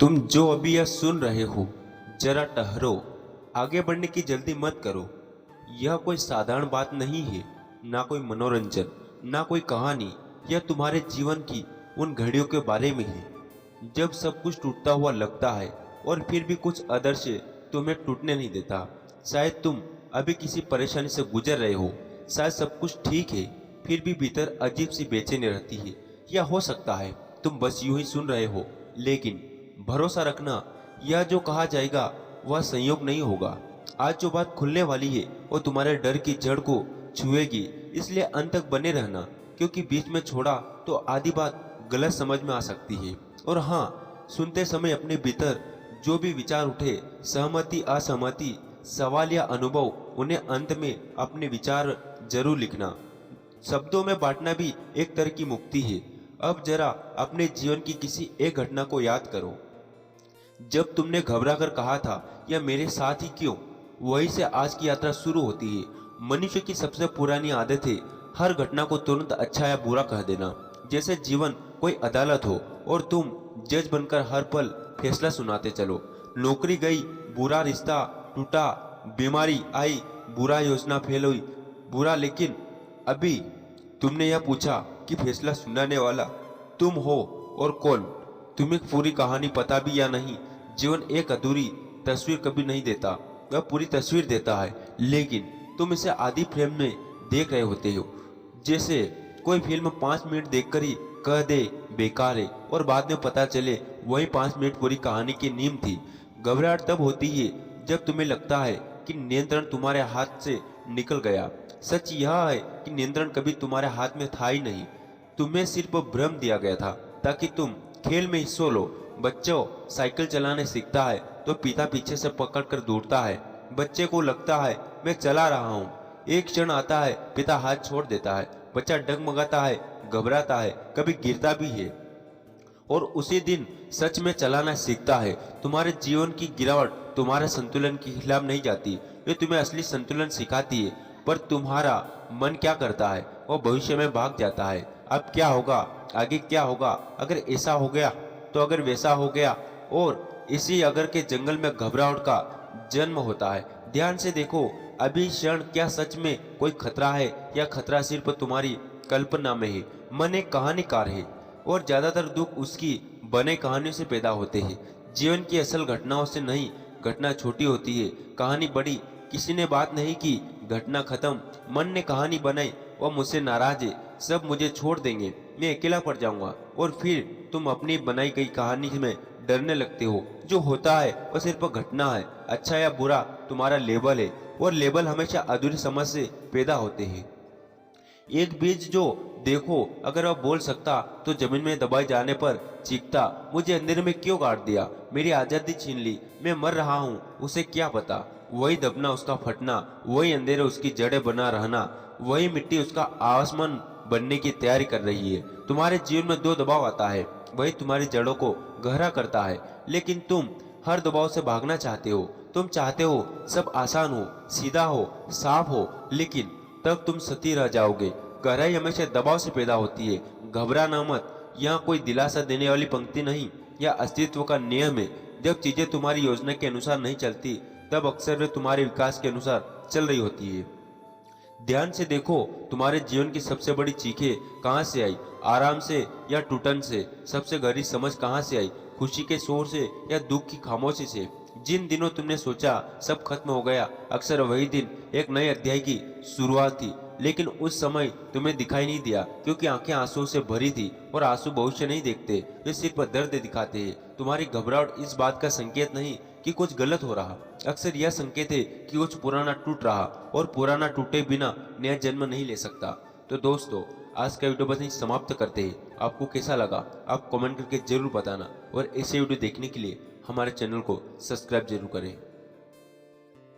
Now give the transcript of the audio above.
तुम जो अभी यह सुन रहे हो, जरा ठहरो। आगे बढ़ने की जल्दी मत करो। यह कोई साधारण बात नहीं है, ना कोई मनोरंजन, ना कोई कहानी। यह तुम्हारे जीवन की उन घड़ियों के बारे में है जब सब कुछ टूटता हुआ लगता है और फिर भी कुछ अदृश्य तुम्हें टूटने नहीं देता। शायद तुम अभी किसी परेशानी से गुजर रहे हो, शायद सब कुछ ठीक है, फिर भी भीतर अजीब सी बेचैनी रहती है। या हो सकता है तुम बस यूं ही सुन रहे हो, लेकिन भरोसा रखना, यह जो कहा जाएगा वह संयोग नहीं होगा। आज जो बात खुलने वाली है वो तुम्हारे डर की जड़ को छुएगी, इसलिए अंत तक बने रहना, क्योंकि बीच में छोड़ा तो आधी बात गलत समझ में आ सकती है। और हाँ, सुनते समय अपने भीतर जो भी विचार उठे, सहमति असहमति, सवाल या अनुभव, उन्हें अंत में अपने विचार जरूर लिखना। शब्दों में बांटना भी एक तरह की मुक्ति है। अब जरा अपने जीवन की किसी एक घटना को याद करो जब तुमने घबरा कर कहा था, यह मेरे साथ ही क्यों। वहीं से आज की यात्रा शुरू होती है। मनुष्य की सबसे पुरानी आदत है हर घटना को तुरंत अच्छा या बुरा कह देना, जैसे जीवन कोई अदालत हो और तुम जज बनकर हर पल फैसला सुनाते चलो। नौकरी गई, बुरा रिश्ता टूटा, बीमारी आई, बुरा योजना फेल हुई, बुरा। लेकिन अभी तुमने यह पूछा कि फैसला सुनाने वाला तुम हो और कौन। तुम्हें पूरी कहानी पता भी या नहीं। जीवन एक अधूरी तस्वीर कभी नहीं देता, वह पूरी तस्वीर देता है, लेकिन तुम इसे आधी फ्रेम में देख रहे होते हो। जैसे कोई फिल्म 5 मिनट देखकर ही कह दे बेकार है, और बाद में पता चले वही 5 मिनट पूरी कहानी की नींव थी। घबराहट तब होती है जब तुम्हें लगता है कि नियंत्रण तुम्हारे हाथ से निकल गया। सच यह है कि नियंत्रण कभी तुम्हारे हाथ में था ही नहीं। तुम्हें सिर्फ भ्रम दिया गया था ताकि तुम खेल में हिस्सा लो। बच्चों साइकिल चलाने सीखता है तो पिता पीछे से पकड़कर दौड़ता है। बच्चे को लगता है मैं चला रहा हूँ। एक क्षण आता है, पिता हाथ छोड़ देता है, बच्चा डगमगाता है, घबराता है, कभी गिरता भी है, और उसी दिन सच में चलाना सीखता है। तुम्हारे जीवन की गिरावट तुम्हारे संतुलन के खिलाफ नहीं जाती, ये तुम्हें असली संतुलन सिखाती है। पर तुम्हारा मन क्या करता है, वो भविष्य में भाग जाता है। अब क्या होगा, आगे क्या होगा, अगर ऐसा हो गया तो, अगर वैसा हो गया, और इसी अगर के जंगल में घबराहट का जन्म होता है। ध्यान से देखो, अभी क्षण क्या सच में कोई खतरा है, या खतरा सिर्फ तुम्हारी कल्पना में है। मन एक कहानीकार है और ज्यादातर दुख उसकी बने कहानियों से पैदा होते हैं। जीवन की असल घटनाओं से नहीं। घटना छोटी होती है, कहानी बड़ी। किसी ने बात नहीं की, घटना खत्म। मन ने कहानी बनाई, वह मुझसे नाराज है, सब मुझे छोड़ देंगे, मैं अकेला पड़ जाऊंगा। और फिर तुम अपनी बनाई गई कहानी में डरने लगते हो। जो होता है वह सिर्फ घटना है। अच्छा या बुरा तुम्हारा लेबल है, और लेबल हमेशा अधूरी समझ से पैदा होते हैं। एक बीज जो देखो, अगर वह बोल सकता तो जमीन में दबाए जाने पर चीखता, मुझे अंधेरे में क्यों गाड़ दिया, मेरी आजादी छीन ली, मैं मर रहा हूँ, उसे क्या पता। वही दबना उसका फटना, वही अंधेरे उसकी जड़ें बना रहना, वही मिट्टी उसका आसमान बनने की तैयारी कर रही है। तुम्हारे जीवन में 2 दबाव आता है, वही तुम्हारी जड़ों को गहरा करता है। लेकिन तुम हर दबाव से भागना चाहते हो। तुम चाहते हो सब आसान हो, सीधा हो, साफ हो, लेकिन तब तुम सती रह जाओगे। गहराई हमेशा दबाव से पैदा होती है। घबराना मत, यहाँ कोई दिलासा देने वाली पंक्ति नहीं, यह अस्तित्व का नियम है। जब चीजें तुम्हारी योजना के अनुसार नहीं चलती, तब अक्सर वे तुम्हारे विकास के अनुसार चल रही होती है। ध्यान से देखो, तुम्हारे जीवन की सबसे बड़ी चीखें कहाँ से आई, आराम से या टूटन से। सबसे गहरी समझ कहाँ से आई, खुशी के शोर से या दुख की खामोशी से। जिन दिनों तुमने सोचा सब खत्म हो गया, अक्सर वही दिन एक नए अध्याय की शुरुआत थी। लेकिन उस समय तुम्हें दिखाई नहीं दिया, क्योंकि आंखें आंसुओं से भरी थी, और आंसू भविष्य नहीं देखते, वे सिर्फ दर्द दिखाते हैं। तुम्हारी घबराहट इस बात का संकेत नहीं कि कुछ गलत हो रहा, अक्सर यह संकेत है कि कुछ पुराना टूट रहा, और पुराना टूटे बिना नया जन्म नहीं ले सकता। तो दोस्तों, आज का वीडियो बस यहीं समाप्त करते हैं। आपको कैसा लगा आप कमेंट करके जरूर बताना, और ऐसे वीडियो देखने के लिए हमारे चैनल को सब्सक्राइब जरूर करें।